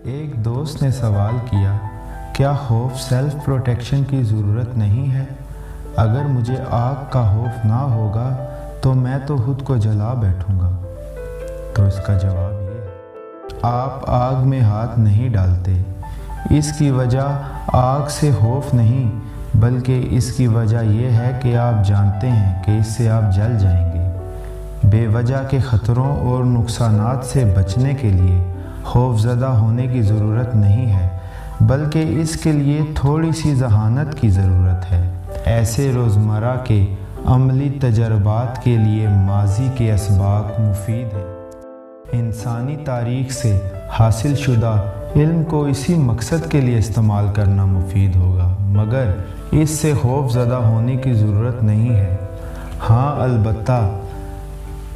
ایک دوست نے سوال کیا، کیا خوف سیلف پروٹیکشن کی ضرورت نہیں ہے؟ اگر مجھے آگ کا خوف نہ ہوگا تو میں تو خود کو جلا بیٹھوں گا۔ تو اس کا جواب یہ ہے، آپ آگ میں ہاتھ نہیں ڈالتے۔ اس کی وجہ آگ سے خوف نہیں، بلکہ اس کی وجہ یہ ہے کہ آپ جانتے ہیں کہ اس سے آپ جل جائیں گے۔ بے وجہ کے خطروں اور نقصانات سے بچنے کے لیے خوف زدہ ہونے کی ضرورت نہیں ہے، بلکہ اس کے لیے تھوڑی سی ذہانت کی ضرورت ہے۔ ایسے روزمرہ کے عملی تجربات کے لیے ماضی کے اسباق مفید ہیں۔ انسانی تاریخ سے حاصل شدہ علم کو اسی مقصد کے لیے استعمال کرنا مفید ہوگا، مگر اس سے خوف زدہ ہونے کی ضرورت نہیں ہے۔ ہاں البتہ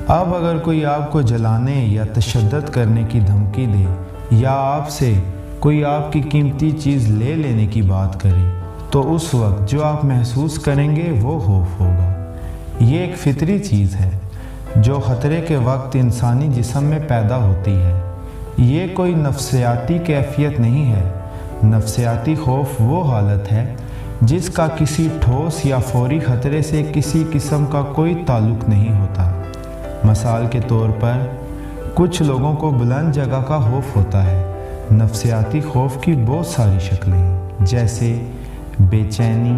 اب اگر کوئی آپ کو جلانے یا تشدد کرنے کی دھمکی دے یا آپ سے کوئی آپ کی قیمتی چیز لے لینے کی بات کرے تو اس وقت جو آپ محسوس کریں گے وہ خوف ہوگا۔ یہ ایک فطری چیز ہے جو خطرے کے وقت انسانی جسم میں پیدا ہوتی ہے۔ یہ کوئی نفسیاتی کیفیت نہیں ہے۔ نفسیاتی خوف وہ حالت ہے جس کا کسی ٹھوس یا فوری خطرے سے کسی قسم کا کوئی تعلق نہیں ہوتا۔ مثال کے طور پر کچھ لوگوں کو بلند جگہ کا خوف ہوتا ہے۔ نفسیاتی خوف کی بہت ساری شکلیں ہیں، جیسے بے چینی،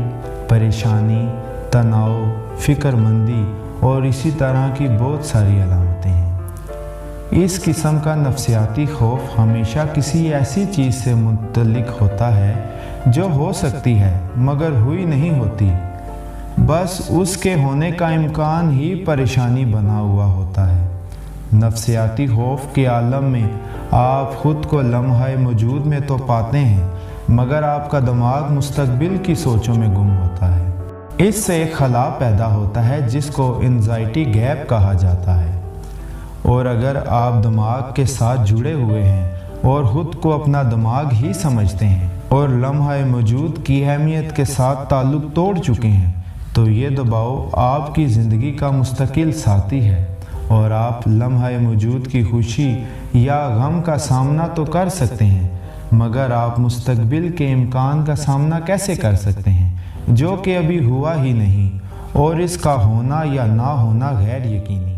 پریشانی، تناؤ، فکر مندی اور اسی طرح کی بہت ساری علامتیں ہیں۔ اس قسم کا نفسیاتی خوف ہمیشہ کسی ایسی چیز سے متعلق ہوتا ہے جو ہو سکتی ہے مگر ہوئی نہیں ہوتی، بس اس کے ہونے کا امکان ہی پریشانی بنا ہوا ہوتا ہے۔ نفسیاتی خوف کے عالم میں آپ خود کو لمحہ موجود میں تو پاتے ہیں، مگر آپ کا دماغ مستقبل کی سوچوں میں گم ہوتا ہے۔ اس سے ایک خلا پیدا ہوتا ہے جس کو انزائٹی گیپ کہا جاتا ہے، اور اگر آپ دماغ کے ساتھ جڑے ہوئے ہیں اور خود کو اپنا دماغ ہی سمجھتے ہیں اور لمحہ موجود کی اہمیت کے ساتھ تعلق توڑ چکے ہیں تو یہ دباؤ آپ کی زندگی کا مستقل ساتھی ہے، اور آپ لمحہ موجود کی خوشی یا غم کا سامنا تو کر سکتے ہیں، مگر آپ مستقبل کے امکان کا سامنا کیسے کر سکتے ہیں جو کہ ابھی ہوا ہی نہیں اور اس کا ہونا یا نہ ہونا غیر یقینی ہے۔